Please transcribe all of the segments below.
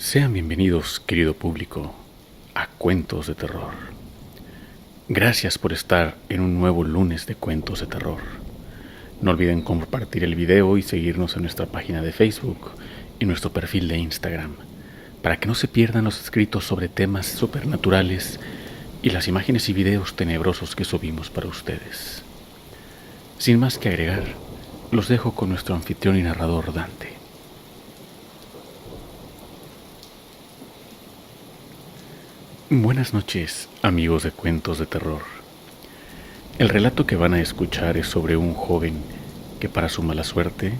Sean bienvenidos, querido público, a Cuentos de Terror. Gracias por estar en un nuevo lunes de Cuentos de Terror. No olviden compartir el video y seguirnos en nuestra página de Facebook y nuestro perfil de Instagram, para que no se pierdan los escritos sobre temas supernaturales y las imágenes y videos tenebrosos que subimos para ustedes. Sin más que agregar, los dejo con nuestro anfitrión y narrador Dante. Buenas noches, amigos de Cuentos de Terror. El relato que van a escuchar es sobre un joven que, para su mala suerte,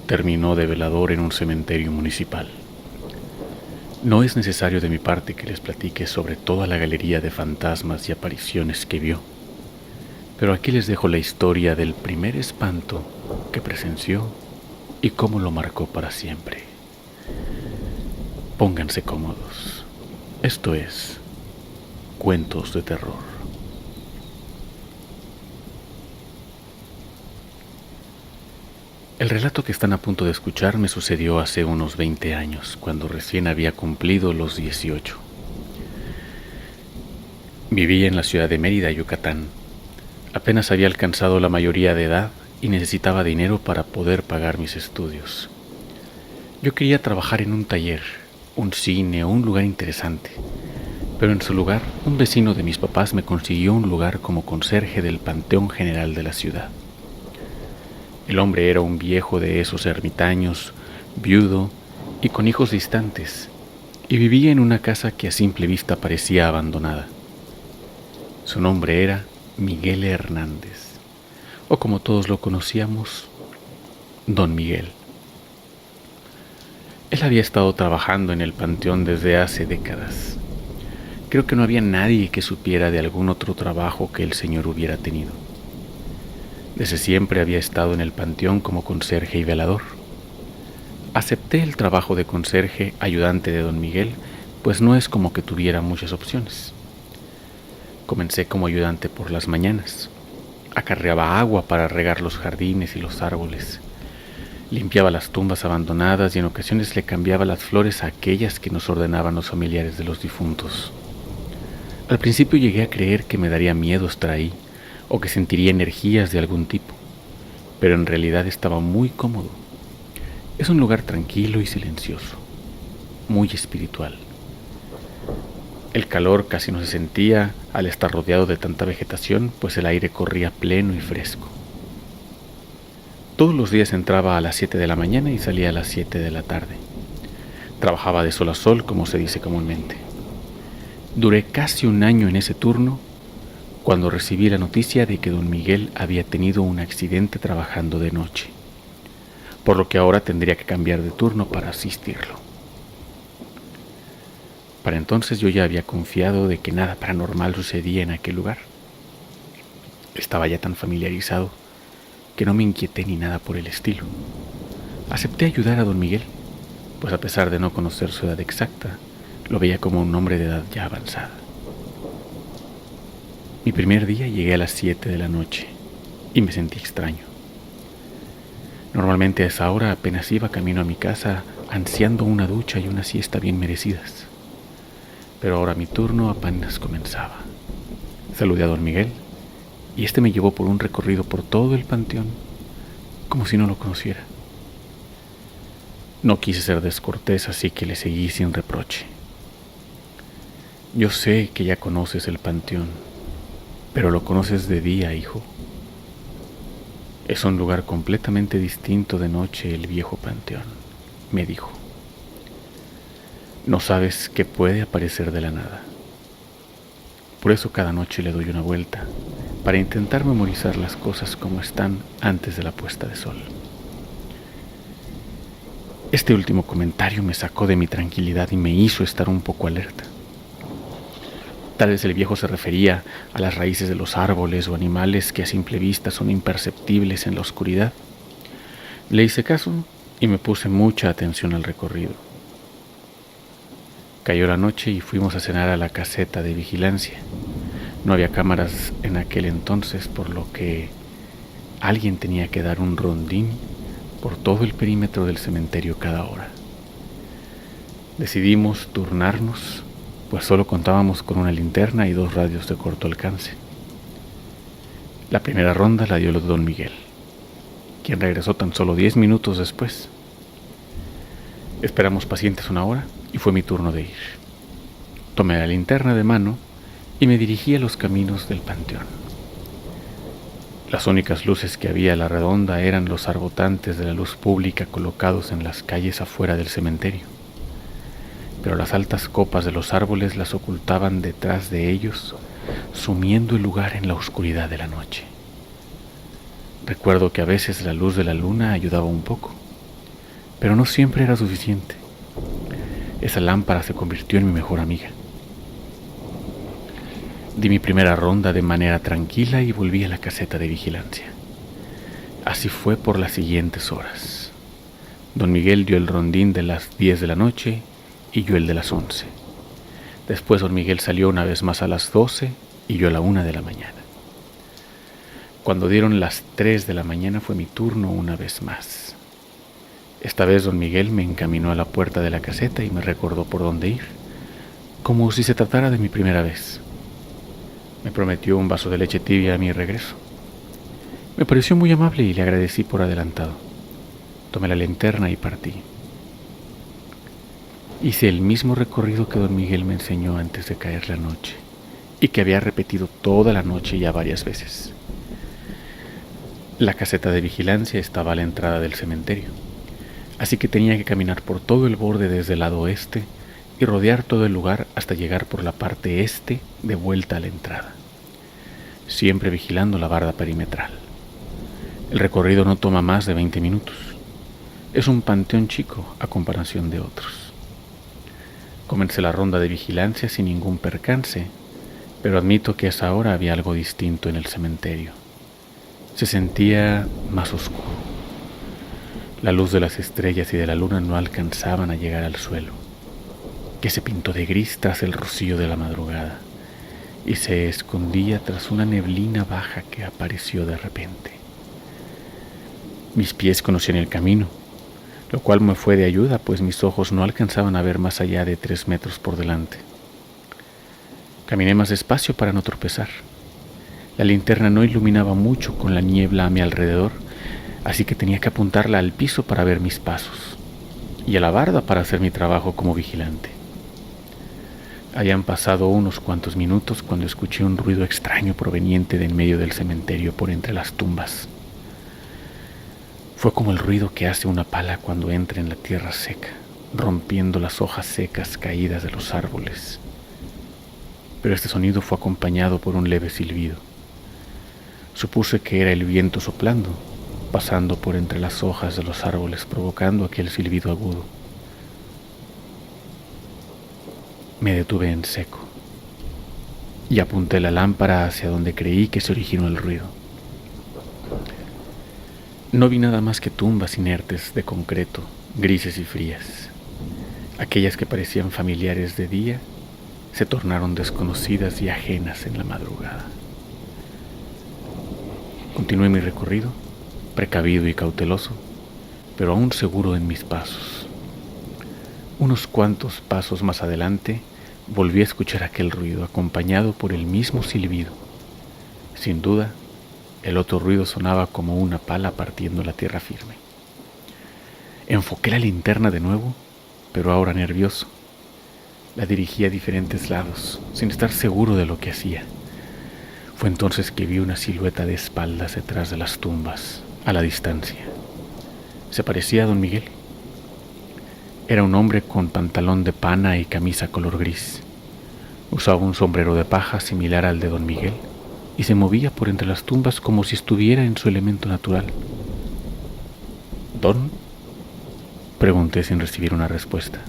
terminó de velador en un cementerio municipal. No es necesario de mi parte que les platique sobre toda la galería de fantasmas y apariciones que vio, pero aquí les dejo la historia del primer espanto que presenció y cómo lo marcó para siempre. Pónganse cómodos. Esto es Cuentos de Terror. El relato que están a punto de escuchar me sucedió hace unos 20 años, cuando recién había cumplido los 18. Vivía en la ciudad de Mérida, Yucatán. Apenas había alcanzado la mayoría de edad y necesitaba dinero para poder pagar mis estudios. Yo quería trabajar en un taller, un cine o un lugar interesante, pero en su lugar, un vecino de mis papás me consiguió un lugar como conserje del Panteón General de la ciudad. El hombre era un viejo de esos ermitaños, viudo y con hijos distantes, y vivía en una casa que a simple vista parecía abandonada. Su nombre era Miguel Hernández, o como todos lo conocíamos, Don Miguel. Él había estado trabajando en el panteón desde hace décadas. Creo que no había nadie que supiera de algún otro trabajo que el señor hubiera tenido. Desde siempre había estado en el panteón como conserje y velador. Acepté el trabajo de conserje ayudante de don Miguel, pues no es como que tuviera muchas opciones. Comencé como ayudante por las mañanas. Acarreaba agua para regar los jardines y los árboles. Limpiaba las tumbas abandonadas y en ocasiones le cambiaba las flores a aquellas que nos ordenaban los familiares de los difuntos. Al principio llegué a creer que me daría miedo estar ahí, o que sentiría energías de algún tipo, pero en realidad estaba muy cómodo. Es un lugar tranquilo y silencioso, muy espiritual. El calor casi no se sentía al estar rodeado de tanta vegetación, pues el aire corría pleno y fresco. Todos los días entraba a las 7 de la mañana y salía a las 7 de la tarde. Trabajaba de sol a sol, como se dice comúnmente. Duré casi un año en ese turno cuando recibí la noticia de que don Miguel había tenido un accidente trabajando de noche, por lo que ahora tendría que cambiar de turno para asistirlo. Para entonces yo ya había confiado de que nada paranormal sucedía en aquel lugar. Estaba ya tan familiarizado que no me inquieté ni nada por el estilo. Acepté ayudar a don Miguel, pues a pesar de no conocer su edad exacta, lo veía como un hombre de edad ya avanzada. Mi primer día llegué a las 7 de la noche y me sentí extraño. Normalmente a esa hora apenas iba camino a mi casa ansiando una ducha y una siesta bien merecidas. Pero ahora mi turno apenas comenzaba. Saludé a don Miguel y este me llevó por un recorrido por todo el panteón, como si no lo conociera. No quise ser descortés, así que le seguí sin reproche. Yo sé que ya conoces el panteón, pero lo conoces de día, hijo. Es un lugar completamente distinto de noche el viejo panteón, me dijo. No sabes qué puede aparecer de la nada. Por eso cada noche le doy una vuelta, para intentar memorizar las cosas como están antes de la puesta de sol. Este último comentario me sacó de mi tranquilidad y me hizo estar un poco alerta. Tal vez el viejo se refería a las raíces de los árboles o animales que a simple vista son imperceptibles en la oscuridad. Le hice caso y me puse mucha atención al recorrido. Cayó la noche y fuimos a cenar a la caseta de vigilancia. No había cámaras en aquel entonces, por lo que alguien tenía que dar un rondín por todo el perímetro del cementerio cada hora. Decidimos turnarnos, pues solo contábamos con una linterna y 2 radios de corto alcance. La primera ronda la dio don Miguel, quien regresó tan solo 10 minutos después. Esperamos pacientes 1 hora y fue mi turno de ir. Tomé la linterna de mano y me dirigí a los caminos del panteón. Las únicas luces que había a la redonda eran los arbotantes de la luz pública colocados en las calles afuera del cementerio, pero las altas copas de los árboles las ocultaban detrás de ellos, sumiendo el lugar en la oscuridad de la noche. Recuerdo que a veces la luz de la luna ayudaba un poco, pero no siempre era suficiente. Esa lámpara se convirtió en mi mejor amiga. Di mi primera ronda de manera tranquila y volví a la caseta de vigilancia. Así fue por las siguientes horas. Don Miguel dio el rondín de las 10 de la noche y yo el de las 11. Después don Miguel salió una vez más a las 12 y yo a la 1 de la mañana. Cuando dieron las 3 de la mañana fue mi turno una vez más. Esta vez don Miguel me encaminó a la puerta de la caseta y me recordó por dónde ir, como si se tratara de mi primera vez. Me prometió un vaso de leche tibia a mi regreso. Me pareció muy amable y le agradecí por adelantado. Tomé la linterna y partí. Hice el mismo recorrido que don Miguel me enseñó antes de caer la noche y que había repetido toda la noche ya varias veces. La caseta de vigilancia estaba a la entrada del cementerio, así que tenía que caminar por todo el borde desde el lado oeste y rodear todo el lugar hasta llegar por la parte este de vuelta a la entrada, siempre vigilando la barda perimetral. El recorrido no toma más de 20 minutos. Es un panteón chico a comparación de otros. Comencé la ronda de vigilancia sin ningún percance, pero admito que a esa hora había algo distinto en el cementerio. Se sentía más oscuro. La luz de las estrellas y de la luna no alcanzaban a llegar al suelo, que se pintó de gris tras el rocío de la madrugada y se escondía tras una neblina baja que apareció de repente. Mis pies conocían el camino, lo cual me fue de ayuda, pues mis ojos no alcanzaban a ver más allá de 3 metros por delante. Caminé más despacio para no tropezar. La linterna no iluminaba mucho con la niebla a mi alrededor, así que tenía que apuntarla al piso para ver mis pasos y a la barda para hacer mi trabajo como vigilante. Habían pasado unos cuantos minutos cuando escuché un ruido extraño proveniente de en medio del cementerio por entre las tumbas. Fue como el ruido que hace una pala cuando entra en la tierra seca, rompiendo las hojas secas caídas de los árboles. Pero este sonido fue acompañado por un leve silbido. Supuse que era el viento soplando, pasando por entre las hojas de los árboles, provocando aquel silbido agudo. Me detuve en seco y apunté la lámpara hacia donde creí que se originó el ruido. No vi nada más que tumbas inertes de concreto, grises y frías. Aquellas que parecían familiares de día se tornaron desconocidas y ajenas en la madrugada. Continué mi recorrido, precavido y cauteloso, pero aún seguro en mis pasos. Unos cuantos pasos más adelante, volví a escuchar aquel ruido, acompañado por el mismo silbido. Sin duda, el otro ruido sonaba como una pala partiendo la tierra firme. Enfoqué la linterna de nuevo, pero ahora nervioso. La dirigí a diferentes lados, sin estar seguro de lo que hacía. Fue entonces que vi una silueta de espaldas detrás de las tumbas, a la distancia. Se parecía a don Miguel. Era un hombre con pantalón de pana y camisa color gris. Usaba un sombrero de paja similar al de don Miguel y se movía por entre las tumbas como si estuviera en su elemento natural. ¿Don? Pregunté sin recibir una respuesta.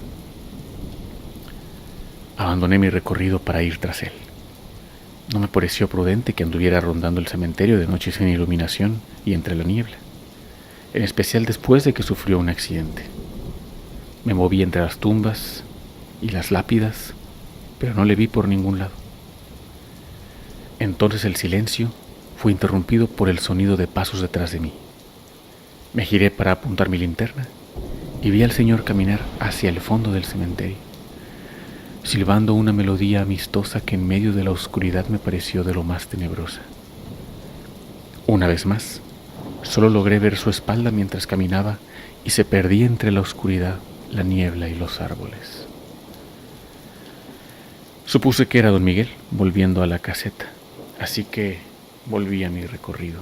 Abandoné mi recorrido para ir tras él. No me pareció prudente que anduviera rondando el cementerio de noche sin iluminación y entre la niebla, en especial después de que sufrió un accidente. Me moví entre las tumbas y las lápidas, pero no le vi por ningún lado. Entonces el silencio fue interrumpido por el sonido de pasos detrás de mí. Me giré para apuntar mi linterna y vi al Señor caminar hacia el fondo del cementerio, silbando una melodía amistosa que en medio de la oscuridad me pareció de lo más tenebrosa. Una vez más, solo logré ver su espalda mientras caminaba y se perdía entre la oscuridad, la niebla y los árboles. Supuse que era don Miguel volviendo a la caseta, así que volví a mi recorrido.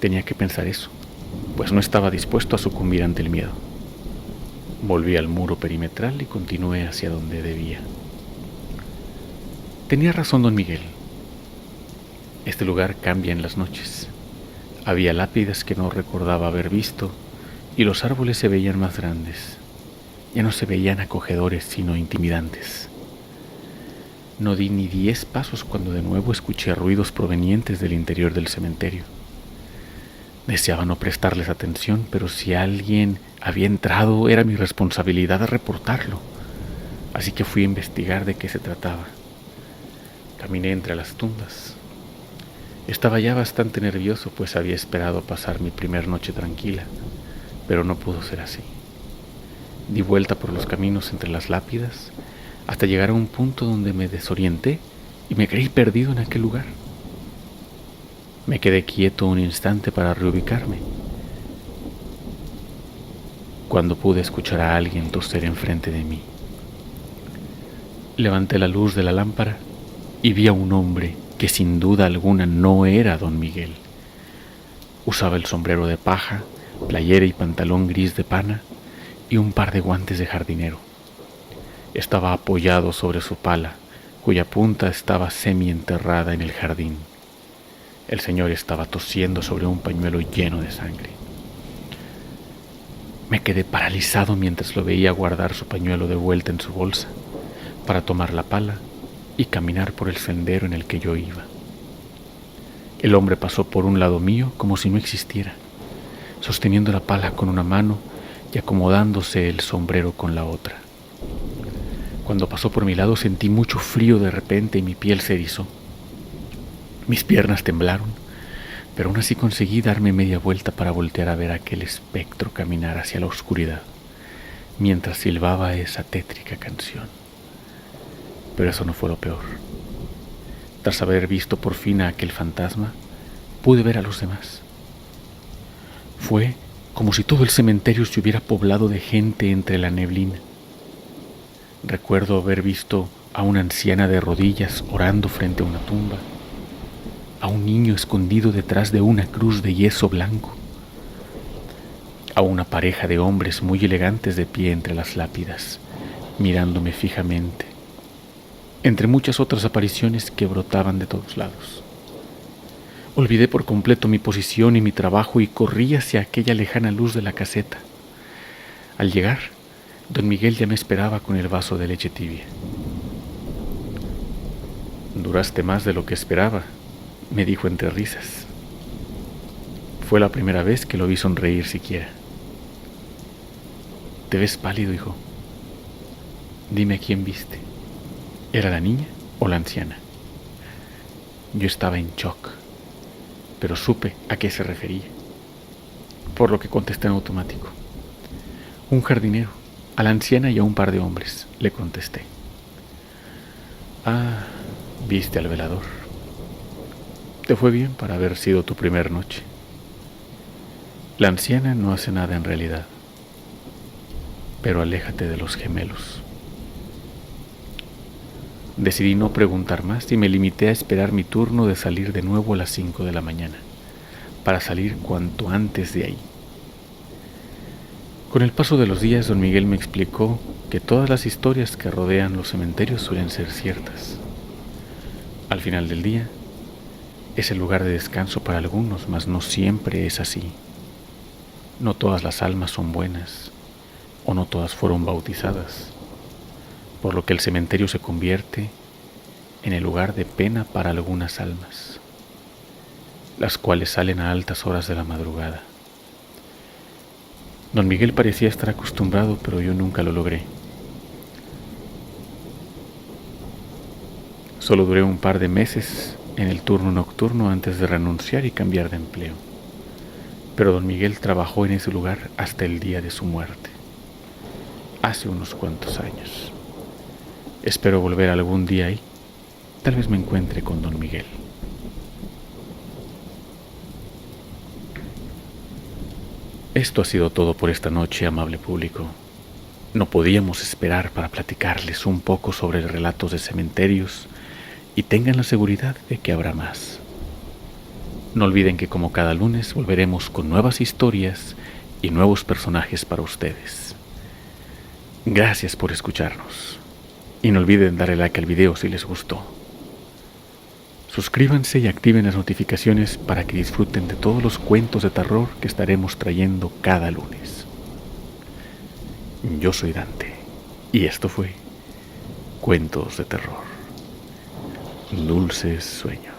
Tenía que pensar eso, pues no estaba dispuesto a sucumbir ante el miedo. Volví al muro perimetral y continué hacia donde debía. Tenía razón don Miguel. Este lugar cambia en las noches. Había lápidas que no recordaba haber visto y los árboles se veían más grandes. Ya no se veían acogedores, sino intimidantes. No di ni 10 pasos cuando de nuevo escuché ruidos provenientes del interior del cementerio. Deseaba no prestarles atención, pero si alguien había entrado era mi responsabilidad reportarlo. Así que fui a investigar de qué se trataba. Caminé entre las tumbas. Estaba ya bastante nervioso, pues había esperado pasar mi primer noche tranquila, pero no pudo ser así. Di vuelta por los caminos entre las lápidas hasta llegar a un punto donde me desorienté y me creí perdido en aquel lugar. Me quedé quieto un instante para reubicarme, cuando pude escuchar a alguien toser enfrente de mí. Levanté la luz de la lámpara y vi a un hombre que sin duda alguna no era don Miguel. Usaba el sombrero de paja, playera y pantalón gris de pana y un par de guantes de jardinero. Estaba apoyado sobre su pala, cuya punta estaba semienterrada en el jardín. El señor estaba tosiendo sobre un pañuelo lleno de sangre. Me quedé paralizado mientras lo veía guardar su pañuelo de vuelta en su bolsa para tomar la pala y caminar por el sendero en el que yo iba. El hombre pasó por un lado mío como si no existiera, sosteniendo la pala con una mano y acomodándose el sombrero con la otra. Cuando pasó por mi lado sentí mucho frío de repente y mi piel se erizó. Mis piernas temblaron, pero aún así conseguí darme media vuelta para voltear a ver a aquel espectro caminar hacia la oscuridad, mientras silbaba esa tétrica canción. Pero eso no fue lo peor. Tras haber visto por fin a aquel fantasma, pude ver a los demás. Fue como si todo el cementerio se hubiera poblado de gente entre la neblina. Recuerdo haber visto a una anciana de rodillas orando frente a una tumba, a un niño escondido detrás de una cruz de yeso blanco, a una pareja de hombres muy elegantes de pie entre las lápidas, mirándome fijamente, entre muchas otras apariciones que brotaban de todos lados. Olvidé por completo mi posición y mi trabajo y corrí hacia aquella lejana luz de la caseta. Al llegar, don Miguel ya me esperaba con el vaso de leche tibia. «Duraste más de lo que esperaba», me dijo entre risas. Fue la primera vez que lo vi sonreír siquiera. «Te ves pálido, hijo. Dime a quién viste. ¿Era la niña o la anciana?» Yo estaba en shock, pero supe a qué se refería, por lo que contesté en automático. «Un jardinero, a la anciana y a un par de hombres», le contesté. «Ah, viste al velador. Te fue bien para haber sido tu primer noche. La anciana no hace nada en realidad, pero aléjate de los gemelos». Decidí no preguntar más y me limité a esperar mi turno de salir de nuevo a las 5 de la mañana, para salir cuanto antes de ahí. Con el paso de los días, don Miguel me explicó que todas las historias que rodean los cementerios suelen ser ciertas. Al final del día, es el lugar de descanso para algunos, mas no siempre es así. No todas las almas son buenas, o no todas fueron bautizadas, por lo que el cementerio se convierte en el lugar de pena para algunas almas, las cuales salen a altas horas de la madrugada. Don Miguel parecía estar acostumbrado, pero yo nunca lo logré. Solo duré un par de meses en el turno nocturno antes de renunciar y cambiar de empleo. pero don Miguel trabajó en ese lugar hasta el día de su muerte, hace unos cuantos años. Espero volver algún día ahí. Tal vez me encuentre con don Miguel. Esto ha sido todo por esta noche, amable público. No podíamos esperar para platicarles un poco sobre relatos de cementerios y tengan la seguridad de que habrá más. No olviden que como cada lunes volveremos con nuevas historias y nuevos personajes para ustedes. Gracias por escucharnos. Y no olviden darle like al video si les gustó. Suscríbanse y activen las notificaciones para que disfruten de todos los cuentos de terror que estaremos trayendo cada lunes. Yo soy Dante y esto fue Cuentos de Terror. Dulces sueños.